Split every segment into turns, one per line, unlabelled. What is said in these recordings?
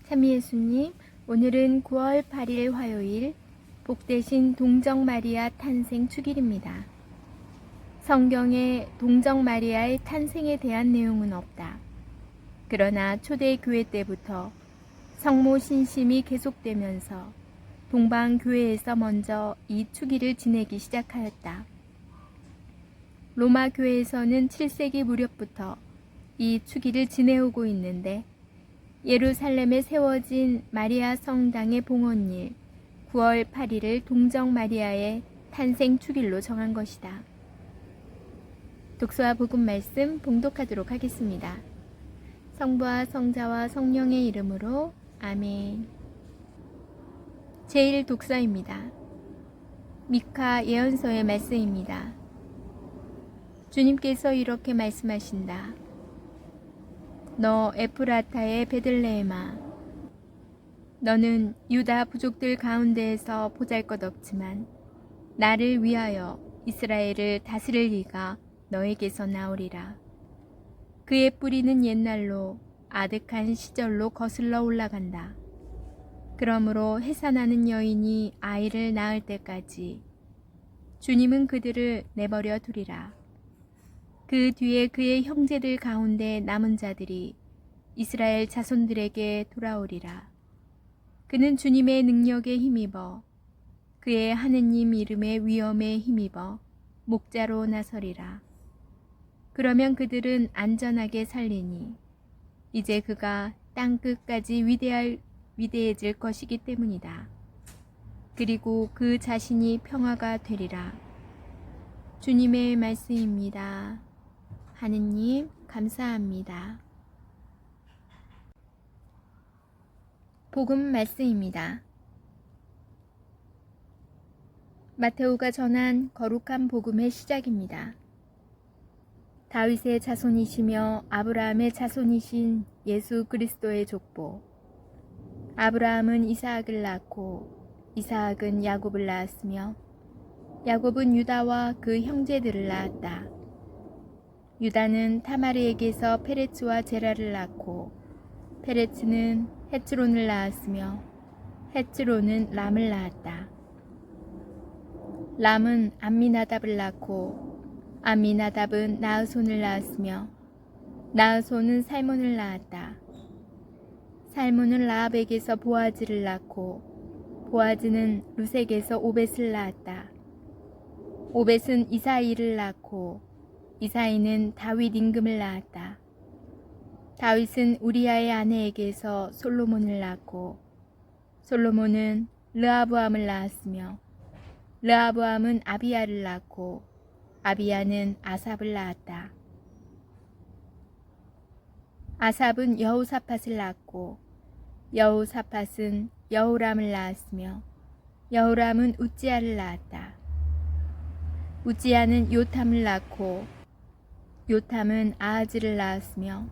참미예수님, 오늘은 9월 8일 화요일 복되신 동정마리아 탄생 축일입니다. 성경에 동정마리아의 탄생에 대한 내용은 없다. 그러나 초대교회 때부터 성모 신심이 계속되면서 동방교회에서 먼저 이 축일을 지내기 시작하였다. 로마 교회에서는 7세기 무렵부터 이 축일을 지내오고 있는데 예루살렘에 세워진 마리아 성당의 봉헌일 9월 8일을 동정마리아의 탄생 축일로 정한 것이다. 독서와 복음 말씀 봉독하도록 하겠습니다. 성부와 성자와 성령의 이름으로 아멘. 제1독서입니다. 미카 예언서의 말씀입니다. 주님께서 이렇게 말씀하신다. 너 에프라타의 베들레헴아, 너는 유다 부족들 가운데에서 보잘것없지만 나를 위하여 이스라엘을 다스릴 이가 너에게서 나오리라. 그의 뿌리는 옛날로 아득한 시절로 거슬러 올라간다. 그러므로 해산하는 여인이 아이를 낳을 때까지 주님은 그들을 내버려 두리라. 그 뒤에 그의 형제들 가운데 남은 자들이 이스라엘 자손들에게 돌아오리라. 그는 주님의 능력에 힘입어 그의 하느님 이름의 위엄에 힘입어 목자로 나서리라. 그러면 그들은 안전하게 살리니 이제 그가 땅 끝까지 위대해질 것이기 때문이다. 그리고 그 자신이 평화가 되리라. 주님의 말씀입니다. 하느님 감사합니다. 복음 말씀입니다. 마테오가 전한 거룩한 복음의 시작입니다. 다윗의 자손이시며 아브라함의 자손이신 예수 그리스도의 족보. 아브라함은 이삭을 낳고 이삭은 야곱을 낳았으며 야곱은 유다와 그 형제들을 낳았다. 유다는 타마르에게서 페레츠와 제라를 낳고 페레츠는 헤츠론을 낳았으며 헤츠론은 람을 낳았다. 람은 암미나답을 낳고 암미나답은 나흐손을 낳았으며 나흐손은 살몬을 낳았다. 살몬은 라합에게서 보아즈를 낳고 보아즈는 루색에서 오벳을 낳았다. 오벳은 이사이를 낳고 이사이는 다윗 임금을 낳았다. 다윗은 우리아의 아내에게서 솔로몬을 낳고 솔로몬은 르하브암을 낳았으며 르하브암은 아비야를 낳고 아비야는 아삽을 낳았다. 아삽은 여호사밧을 낳고 여호사밧은 여호람을 낳았으며 여호람은 우찌야를 낳았다. 우찌야는 요탐을 낳고 요탐은 아하즈를 낳았으며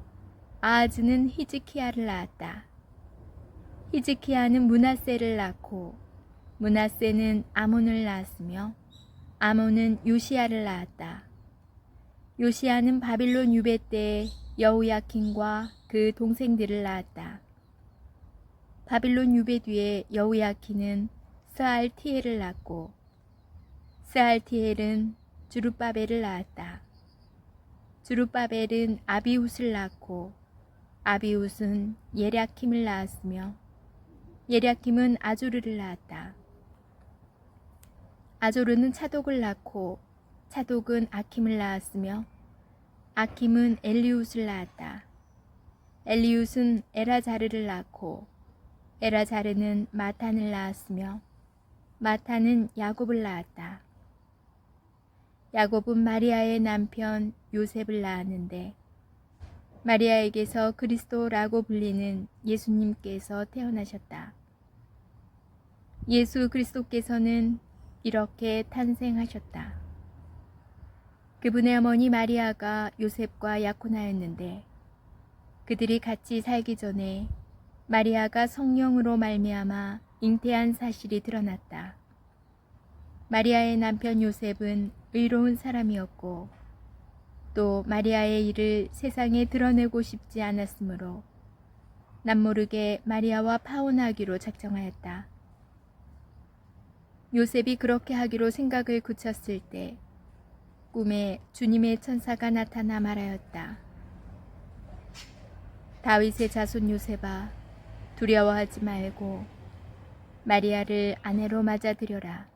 아하즈는 히즈키야를 낳았다. 히즈키야는 므낫세를 낳고 므낫세는 아몬을 낳았으며 아몬은 요시야를 낳았다. 요시야는 바빌론 유배 때 여호야킨과 그 동생들을 낳았다. 바빌론 유배 뒤에 여호야킨은 스알티엘을 낳고 스알티엘은 주룹바벨을 낳았다. 주룹바벨은 아비훗을 낳고 아비훗은 예랴킴을 낳았으며 예랴킴은 아조르를 낳았다. 아조르는 차독을 낳고 차독은 아킴을 낳았으며 아킴은 엘리훗을 낳았다. 엘리훗은 에라자르를 낳고 에라자르는 마탄을 낳았으며 마탄은 야곱을 낳았다. 야곱은 마리아의 남편 요셉을 낳았는데 마리아에게서 그리스도라고 불리는 예수님께서 태어나셨다. 예수 그리스도께서는 이렇게 탄생하셨다. 그분의 어머니 마리아가 요셉과 약혼하였는데 그들이 같이 살기 전에 마리아가 성령으로 말미암아 잉태한 사실이 드러났다. 마리아의 남편 요셉은 의로운 사람이었고 또 마리아의 일을 세상에 드러내고 싶지 않았으므로 남모르게 마리아와 파혼하기로 작정하였다. 요셉이 그렇게 하기로 생각을 굳혔을 때 꿈에 주님의 천사가 나타나 말하였다. 다윗의 자손 요셉아, 두려워하지 말고 마리아를 아내로 맞아들여라.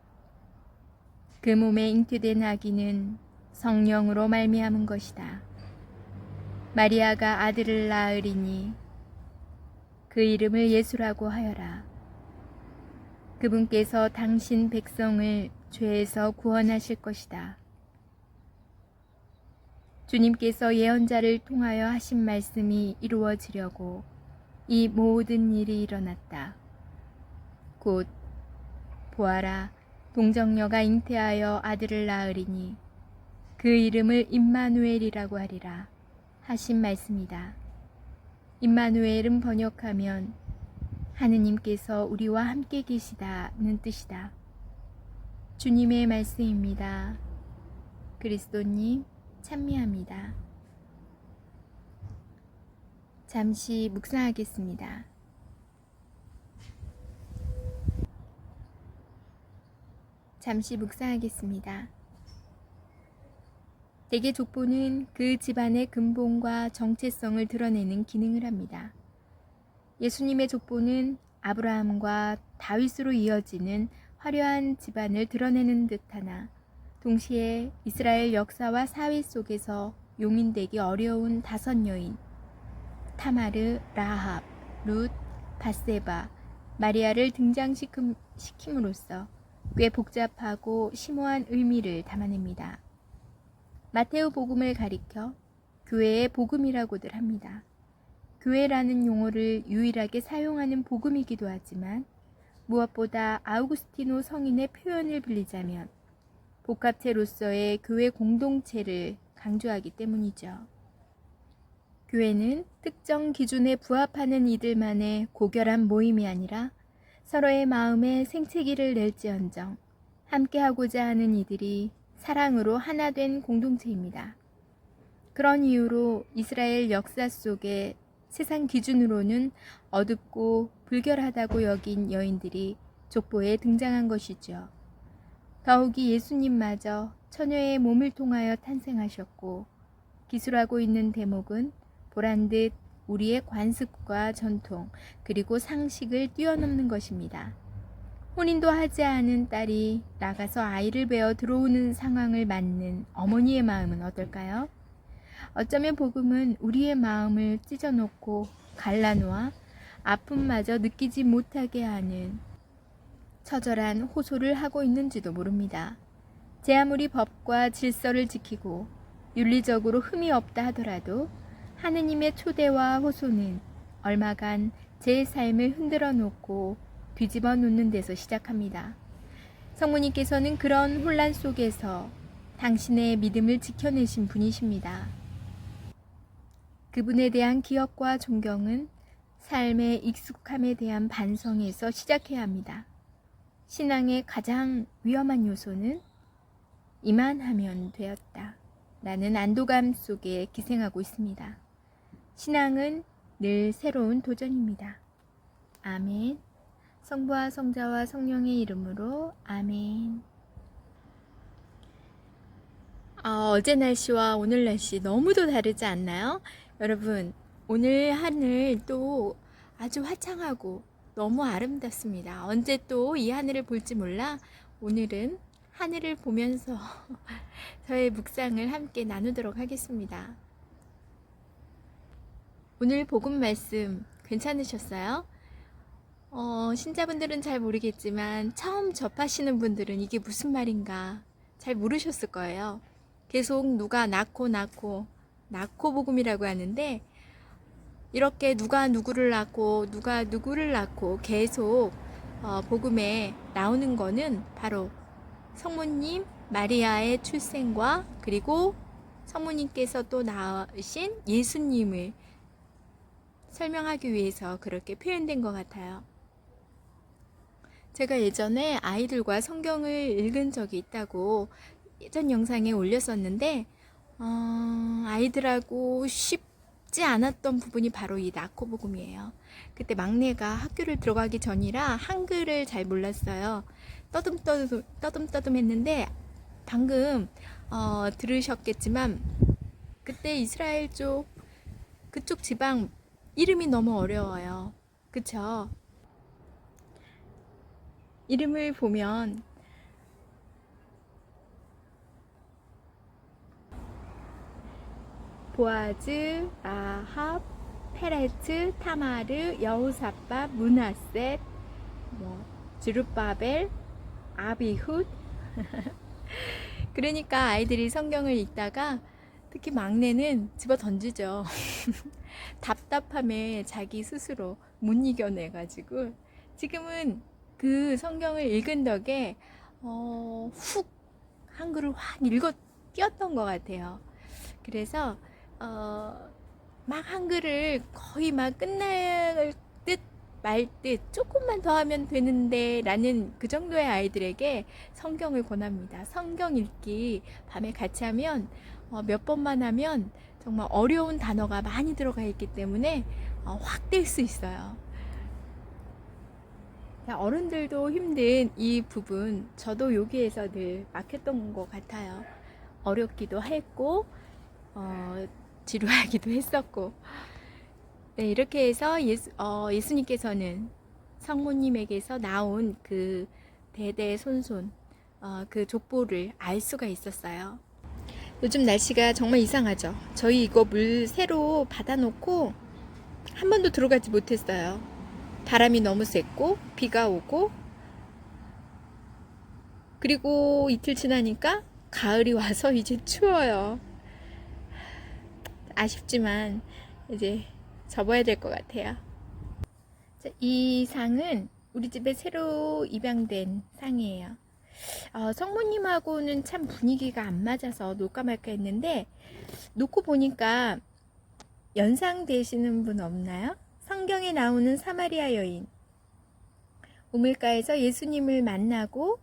그 몸에 잉태된 아기는 성령으로 말미암은 것이다. 마리아가 아들을 낳으리니 그 이름을 예수라고 하여라. 그분께서 당신 백성을 죄에서 구원하실 것이다. 주님께서 예언자를 통하여 하신 말씀이 이루어지려고 이 모든 일이 일어났다. 곧 보아라, 동정녀가 잉태하여 아들을 낳으리니 그 이름을 임마누엘이라고 하리라 하신 말씀이다. 임마누엘은 번역하면 하느님께서 우리와 함께 계시다는 뜻이다. 주님의 말씀입니다. 그리스도님 찬미합니다. 잠시 묵상하겠습니다. 대개 족보는 그 집안의 근본과 정체성을 드러내는 기능을 합니다. 예수님의 족보는 아브라함과 다윗으로 이어지는 화려한 집안을 드러내는 듯하나 동시에 이스라엘 역사와 사회 속에서 용인되기 어려운 5 여인 타마르, 라합, 룻, 밧세바, 마리아를 등장시킴으로써 꽤 복잡하고 심오한 의미를 담아냅니다. 마테오 복음을 가리켜 교회의 복음이라고들 합니다. 교회라는 용어를 유일하게 사용하는 복음이기도 하지만 무엇보다 아우구스티노 성인의 표현을 빌리자면 복합체로서의 교회 공동체를 강조하기 때문이죠. 교회는 특정 기준에 부합하는 이들만의 고결한 모임이 아니라 서로의 마음에 생채기를 낼지언정 함께하고자 하는 이들이 사랑으로 하나 된 공동체입니다. 그런 이유로 이스라엘 역사 속에 세상 기준으로는 어둡고 불결하다고 여긴 여인들이 족보에 등장한 것이죠. 더욱이 예수님마저 처녀의 몸을 통하여 탄생하셨고 기술하고 있는 대목은 보란듯 우리의 관습과 전통 그리고 상식을 뛰어넘는 것입니다. 혼인도 하지 않은 딸이 나가서 아이를 베어 들어오는 상황을 맞는 어머니의 마음은 어떨까요? 어쩌면 복음은 우리의 마음을 찢어놓고 갈라놓아 아픔마저 느끼지 못하게 하는 처절한 호소를 하고 있는지도 모릅니다. 제 아무리 법과 질서를 지키고 윤리적으로 흠이 없다 하더라도 하느님의 초대와 호소는 얼마간 제 삶을 흔들어 놓고 뒤집어 놓는 데서 시작합니다. 성모님께서는 그런 혼란 속에서 당신의 믿음을 지켜내신 분이십니다. 그분에 대한 기억과 존경은 삶의 익숙함에 대한 반성에서 시작해야 합니다. 신앙의 가장 위험한 요소는 이만하면 되었다 라는 안도감 속에 기생하고 있습니다. 신앙은 늘 새로운 도전입니다. 아멘. 성부와 성자와 성령의 이름으로 아멘. 어제 날씨와 오늘 날씨 너무도 다르지 않나요? 여러분, 오늘 하늘 또 아주 화창하고 너무 아름답습니다. 언제 또 이 하늘을 볼지 몰라 오늘은 하늘을 보면서 저의 묵상을 함께 나누도록 하겠습니다. 오늘 복음 말씀 괜찮으셨어요? 신자분들은 잘 모르겠지만 처음 접하시는 분들은 이게 무슨 말인가 잘 모르셨을 거예요. 계속 누가 낳고 복음이라고 하는데 이렇게 누가 누구를 낳고 누가 누구를 낳고 계속 복음에 나오는 거는 바로 성모님 마리아의 출생과 그리고 성모님께서 또 낳으신 예수님을 설명하기 위해서 그렇게 표현된 것 같아요. 제가 예전에 아이들과 성경을 읽은 적이 있다고 예전 영상에 올렸었는데 아이들하고 쉽지 않았던 부분이 바로 이 낳고복음이에요. 그때 막내가 학교를 들어가기 전이라 한글을 잘 몰랐어요. 떠듬떠듬 했는데 방금 들으셨겠지만 그때 이스라엘 그쪽 지방 이름이 너무 어려워요. 그쵸? 이름을 보면 보아즈, 라합, 페레츠, 타마르, 여호사밧, 므낫셋, 주룹바벨, 아비훗. 그러니까 아이들이 성경을 읽다가 특히 막내는 집어 던지죠. 답답함에 자기 스스로 못 이겨내가지고 지금은 그 성경을 읽은 덕에 훅 한글을 확 읽어 뛰었던 것 같아요. 그래서 막 한글을 거의 막 끝날 듯 말 듯 조금만 더 하면 되는데 라는 그 정도의 아이들에게 성경을 권합니다. 성경 읽기 밤에 같이 하면 몇 번만 하면 정말 어려운 단어가 많이 들어가 있기 때문에 확 뗄 수 있어요. 어른들도 힘든 이 부분 저도 여기에서 늘 막혔던 것 같아요. 어렵기도 했고 지루하기도 했었고. 네, 이렇게 해서 예수님께서는 성모님에게서 나온 그 대대손손 그 족보를 알 수가 있었어요. 요즘 날씨가 정말 이상하죠. 저희 이거 물 새로 받아놓고 한 번도 들어가지 못했어요. 바람이 너무 셌고 비가 오고 그리고 이틀 지나니까 가을이 와서 이제 추워요. 아쉽지만 이제 접어야 될 것 같아요. 이 상은 우리 집에 새로 입양된 상이에요. 성모님하고는 참 분위기가 안 맞아서 놓을까 말까 했는데 놓고 보니까 연상되시는 분 없나요? 성경에 나오는 사마리아 여인, 우물가에서 예수님을 만나고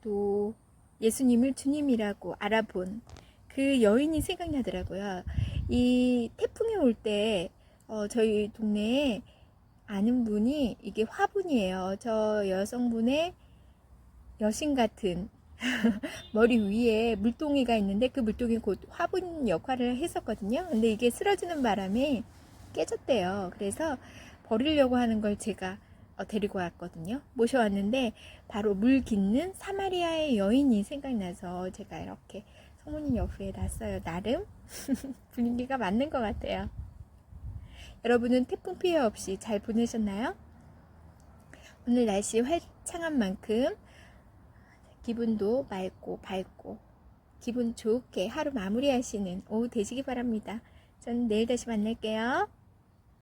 또 예수님을 주님이라고 알아본 그 여인이 생각나더라고요. 이 태풍이 올 때 저희 동네에 아는 분이 이게 화분이에요. 저 여성분의 여신 같은 머리 위에 물동이가 있는데 그 물동이 곧 화분 역할을 했었거든요. 근데 이게 쓰러지는 바람에 깨졌대요. 그래서 버리려고 하는 걸 제가 데리고 왔거든요. 모셔왔는데 바로 물 깃는 사마리아의 여인이 생각나서 제가 이렇게 성모님 옆에 놨어요. 나름 분위기가 맞는 것 같아요. 여러분은 태풍 피해 없이 잘 보내셨나요? 오늘 날씨 화창한 만큼 기분도 맑고 밝고 기분 좋게 하루 마무리하시는 오후 되시기 바랍니다. 저는 내일 다시 만날게요.